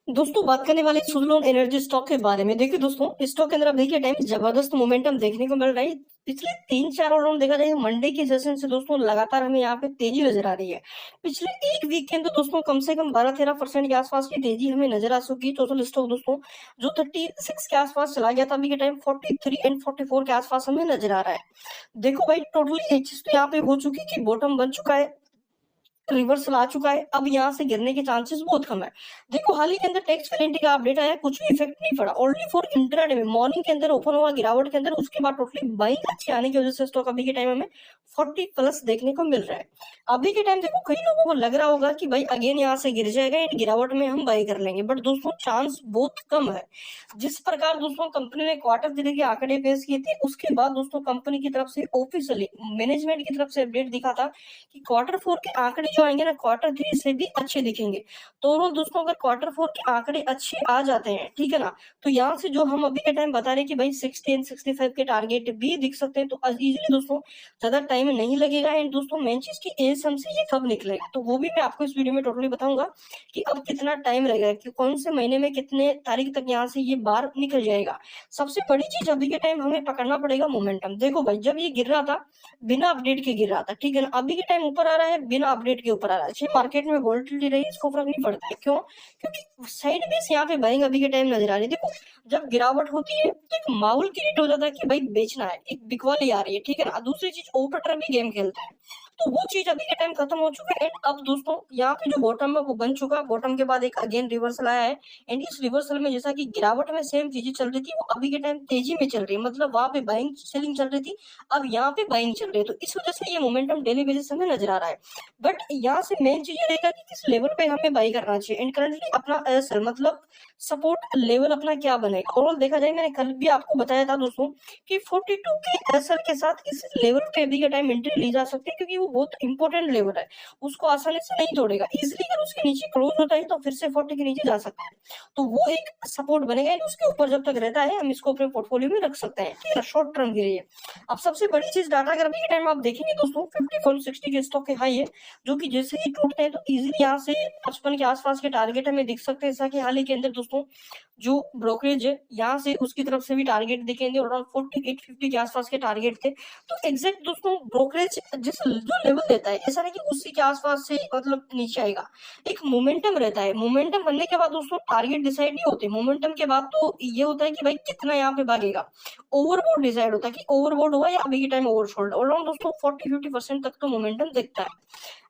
दोस्तों बात करने वाले सुज़लोन एनर्जी स्टॉक के बारे में। देखिए दोस्तों, इस स्टॉक के अंदर आप देखिए टाइम जबरदस्त मोमेंटम देखने को मिल रहा है। पिछले 3-4 राउंड देखा जाए मंडे के सेशन से दोस्तों लगातार हमें यहाँ पे तेजी नजर आ रही है। पिछले एक वीक के अंदर दोस्तों कम से कम 12-13% के आसपास की तेजी हमें नजर आ चुकी है। टोटल स्टॉक दोस्तों जो 36 के आसपास चला गया था, अभी के टाइम 43 एंड 44 के आसपास हमें नजर आ रहा है। देखो भाई, टोटली एक चीज तो यहाँ पे हो चुकी है कि बॉटम बन चुका है, रिवर्सल आ चुका है। अब यहाँ से गिरने के चांसेस बहुत कम है। देखो हाल ही के अंदर टैक्स पेनल्टी का अपडेट आया, कुछ भी इफेक्ट नहीं पड़ा। ओनली फॉर इंट्राडे में मॉर्निंग के अंदर ओपन हुआ गिरावट के अंदर, उसके बाद टोटली बाइंग अच्छी आने की वजह से स्टॉक अभी के टाइम हमें 40 प्लस देखने को मिल रहा है। अभी के टाइम देखो कई लोगों को लग रहा होगा कि भाई अगेन यहाँ से गिर जाएगा एंड गिरावट में हम बाई कर लेंगे, बट दोस्तों चांस बहुत कम है। जिस प्रकार दोस्तों कंपनी ने क्वार्टर थ्री के आंकड़े पेश किए थे, उसके बाद दोस्तों कंपनी की तरफ से ऑफिशियली मैनेजमेंट की तरफ से अपडेट दिखा था कि क्वार्टर फोर के आंकड़े जो आएंगे ना, क्वार्टर थ्री से भी अच्छे दिखेंगे। तो ओवरऑल दोस्तों अगर क्वार्टर फोर के आंकड़े अच्छे आ जाते हैं, ठीक है ना, तो यहाँ से जो हम अभी के टाइम बता रहे हैं कि भाई 60 एंड 65 के टारगेट भी दिख सकते हैं, तो इजीली दोस्तों ज्यादा टाइम नहीं लगेगा। एंड दोस्तों मेन चीज की एएसएम से ये कब निकलेगा, तो वो भी मैं आपको इस वीडियो में टोटली बताऊंगा कि अब कितना टाइम लगेगा, कि कौन से महीने में कितने तारीख तक यहाँ से ये बार निकल जाएगा। सबसे बड़ी चीज अभी के टाइम हमें पकड़ना पड़ेगा मोमेंटम। देखो भाई, जब ये गिर रहा था बिना अपडेट के गिर रहा था, ठीक है ना, अभी के टाइम ऊपर आ रहा है बिना अपडेट के ऊपर आ रहा है। मार्केट में वोलेटिलिटी रही, इसको फर्क नहीं पड़ता है। क्यों? क्योंकि साइड बेस यहाँ पे बाइंग अभी के टाइम नजर आ रही है। देखो जब गिरावट होती है तो एक माहौल क्रिएट हो जाता है कि भाई बेचना है, एक बिकवाली आ रही है, ठीक है ना। दूसरी चीज ओवर भी गेम खेलता है, तो वो चीज अभी के टाइम खत्म हो चुका है। एंड अब दोस्तों यहाँ पे जो बॉटम है वो बन चुका है, बॉटम के बाद एक अगेन रिवर्सल आया है। एंड इस रिवर्सल में जैसा कि गिरावट में सेम चीजें चल रही थी, वो अभी के टाइम तेजी में चल रही है। मतलब वहां पे बाइंग सेलिंग चल रही थी, अब यहाँ पे बाइंग चल रही है, तो इस वजह से ये मोमेंटम डेली बेसिस हमें नजर आ रहा है। बट यहाँ से मेन चीज ये रहेगा कि किस लेवल पे हमें बाई करना चाहिए। एंड करंटली अपना एसएल मतलब सपोर्ट लेवल अपना क्या बनेगा। ओवरऑल देखा जाए, मैंने कल भी आपको बताया था दोस्तों कि 42 के एसएल के साथ इस लेवल पे अभी के टाइम एंट्री ली जा सकती है, क्योंकि वो बहुत इंपॉर्टेंट लेवल है, उसको आसानी से नहीं तोड़ेगा। इजिली अगर उसके नीचे क्लोज होता है तो फिर से 40 के नीचे जा सकता है, तो वो एक सपोर्ट बनेगा। एंड उसके ऊपर जब तक रहता है हम इसको अपने पोर्टफोलियो में रख सकते हैं, ठीक है, शॉर्ट टर्म के लिए। अब सबसे बड़ी चीज डाटा अगर अभी के टाइम आप देखेंगे दोस्तों, 5460 के स्टॉक के हाई है, जो कि जैसे ही टूटते हैं तो इजीली यहाँ से 55 के आसपास के टारगेट हमें दिख सकते हैं। ऐसा कि हाल ही के अंदर दोस्तों जो ब्रोकरेज है यहाँ से उसकी तरफ से भी टारगेट दिखेंगे, अराउंड 4850 के आसपास के टारगेट थे। तो एग्जैक्ट दोस्तों ब्रोकरेज जिस जो लेवल देता है, ऐसा नहीं कि उसी के आसपास से मतलब नीचे आएगा, एक मोमेंटम रहता है। मोमेंटम बनने के बाद दोस्तों टारगेट डिसाइड नहीं होते, मोमेंटम के बाद तो ये होता है कि भाई कितना यहाँ पे भागेगा, ओवरबोर्ड डिसाइड होता है कि ओवरबोर्ड हुआ या अभी के टाइम ओवरसोल्ड। अराउंड दोस्तों 40-50% तक तो मोमेंटम दिखता है।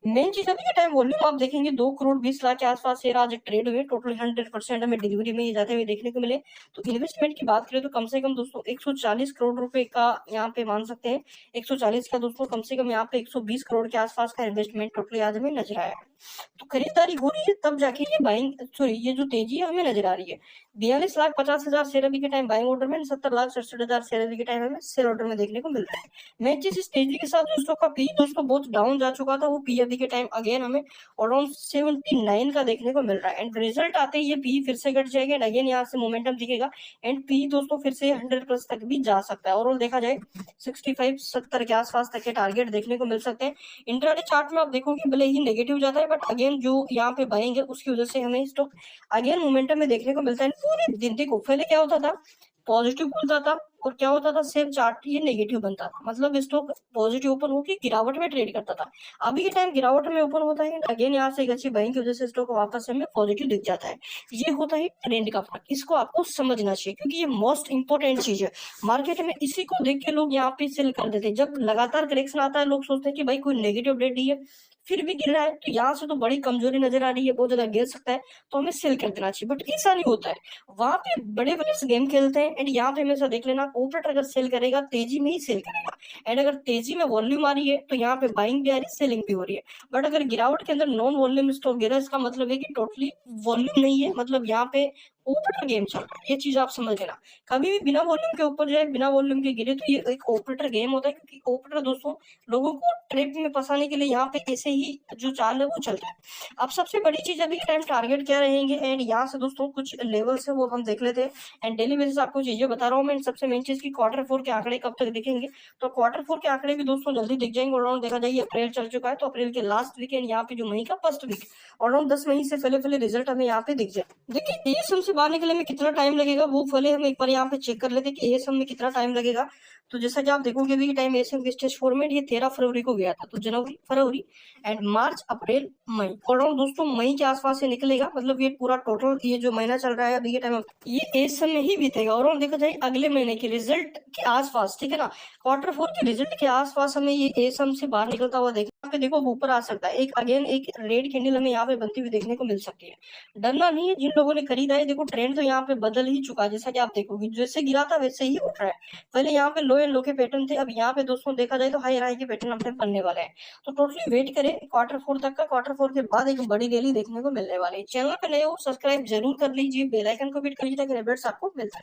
मेन चीज अभी के टाइम वॉल्यूम आप देखेंगे 2 करोड़ 20 लाख के आसपास शेयर आज ट्रेड हुए, टोटल 100% हमें डिलीवरी में ही जाते हुए देखने को मिले। तो इन्वेस्टमेंट की बात करें तो कम से कम दोस्तों 140 करोड़ रुपए का यहाँ पे मान सकते हैं। 140 का दोस्तों कम से कम यहाँ पे 120 करोड़ के आसपास का इन्वेस्टमेंट टोटली आज हमें नजर आया है। तो खरीदारी हो रही है, तब जाके ये बाइंग सॉरी ये जो तेजी है हमें नजर आ रही है। 42,50,000 शेयर अभी के टाइम बाइंग ऑर्डर में, 70,67,000 शेयर अभी के टाइम हमें सेल ऑर्डर में देखने को मिल रहा है। मैं जिस इस तेजी के साथ दोस्तों का पी दोस्तों बहुत डाउन जा चुका था, वो पी अभी के टाइम अगेन हमें अराउंड 79 का देखने को मिल रहा है। एंड रिजल्ट आते ही ये पी फिर से घट जाएगा, एंड अगेन यहाँ से मोमेंटम दिखेगा, एंड पी दोस्तों फिर से 100 प्लस तक भी जा सकता है। ओवरऑल देखा जाए 65-70 के आसपास तक के टारगेट देखने को मिल सकते हैं। इंट्राडे चार्ट में आप देखोगे भले ही नेगेटिव जाता है, बट अगेन जो यहाँ पे बाइंग है उसकी वजह से हमें स्टॉक अगेन मोमेंटम में देखने को मिलता है। पूरे दिन देखो पहले क्या होता था, पॉजिटिव खुलता था और क्या होता था, सेम चार्ट ये नेगेटिव बनता था, मतलब स्टॉक पॉजिटिव ओपन होकर गिरावट में ट्रेड करता था। अभी के टाइम गिरावट में ओपन होता है, अगेन यहाँ से एक अच्छी बाइंग की वजह से स्टॉक वापस हमें पॉजिटिव दिख जाता है। ये होता है ट्रेंड का फर्क, इसको आपको समझना चाहिए, क्योंकि ये मोस्ट इंपोर्टेंट चीज है। मार्केट में इसी को देख के लोग यहाँ पे सेल कर देते हैं। जब लगातार करेक्शन आता है लोग सोचते हैं कि भाई कोई नेगेटिव अपडेट दी है फिर भी गिर रहा है, तो यहाँ से तो बड़ी कमजोरी नजर आ रही है, बहुत ज्यादा गिर सकता है, तो हमें सेल कर देना चाहिए। बट ऐसा नहीं होता है, वहां पे बड़े प्लेयर्स गेम खेलते हैं। एंड यहाँ पे हमेशा देख लेना, ऑपरेटर अगर सेल करेगा तेजी में ही सेल करेगा, एंड अगर तेजी में वॉल्यूम आ रही है तो यहाँ पे बाइंग भी आ रही है, सेलिंग भी हो रही है। बट अगर गिरावट के अंदर नॉन वॉल्यूम स्टॉक गिरा, इसका मतलब है कि टोटली वॉल्यूम नहीं है, मतलब यहाँ पे ऑपरेटर गेम चल रहा है, ये चीज आप समझ लेना। कभी भी बिना वॉल्यूम के ऊपर जाए, बिना वॉल्यूम के गिरे, तो ये एक ऑपरेटर गेम होता है, क्योंकि ऑपरेटर दोस्तों लोगों को ट्रैप में फंसाने के लिए यहाँ पे ऐसे ही जो चाल है वो चलता है। अब सबसे बड़ी चीज अभी के टाइम टारगेट क्या रहेंगे, एंड यहाँ से दोस्तों कुछ लेवल्स है वो हम देख लेते हैं। एंड डेली बेसिस आपको चीजें बता रहा हूँ मैं। सबसे मेन चीज की Q4 के आंकड़े कब तक दिखेंगे, तो Q4 के आंकड़े भी दोस्तों जल्दी दिख जाएंगे। अराउंड देखा जाए अप्रैल चल चुका है, तो अप्रैल के लास्ट वीक एंड यहाँ पे जो मई का फर्स्ट वीक, अराउंड 10 मई से पहले पहले रिजल्ट हमें यहाँ पे दिख जाए। देखिए एएसएम से बाहर निकलने में कितना टाइम लगेगा वो पहले हम एक बार यहाँ पे चेक कर लेते हैं कि एएसएम में कितना टाइम लगेगा। तो जैसा कि आप देखोगे अभी टाइम एएसएम के स्टेज 4 में ये 13 फरवरी को गया था, तो जनवरी, फरवरी and March, April, May, around दोस्तों मई के आसपास से निकलेगा। मतलब ये पूरा टोटल ये जो महीना चल रहा है अभी के टाइम ये एएसएम में ही बीतेगा। और देखा जाए अगले महीने के रिजल्ट के आसपास, ठीक है ना, Q4 के रिजल्ट के आसपास हमें ये एएसएम से बाहर निकलता हुआ देखना। यहाँ पे देखो ऊपर आ सकता है एक, अगेन एक रेड कैंडल हमें यहाँ पे बनती हुई देखने को मिल सकती है। डरना नहीं है, जिन लोगों ने खरीदा है, देखो ट्रेंड तो यहाँ पे बदल ही चुका है। जैसा कि आप देखोगे जैसे गिरा था वैसे ही उठ रहा है। पहले यहाँ पे लो एंड लो के पैटर्न थे, अब यहाँ पे दोस्तों देखा जाए तो हाई हाई के पैटर्न अपने बनने वाले हैं। तो टोटली वेट करें Q4 तक का। Q4 के बाद एक बड़ी रैली देखने को मिलने वाली है। चैनल पे नए हो सब्सक्राइब जरूर कर लीजिए, बेल आइकन को हिट कर लीजिए ताकि अपडेट्स आपको मिलता है।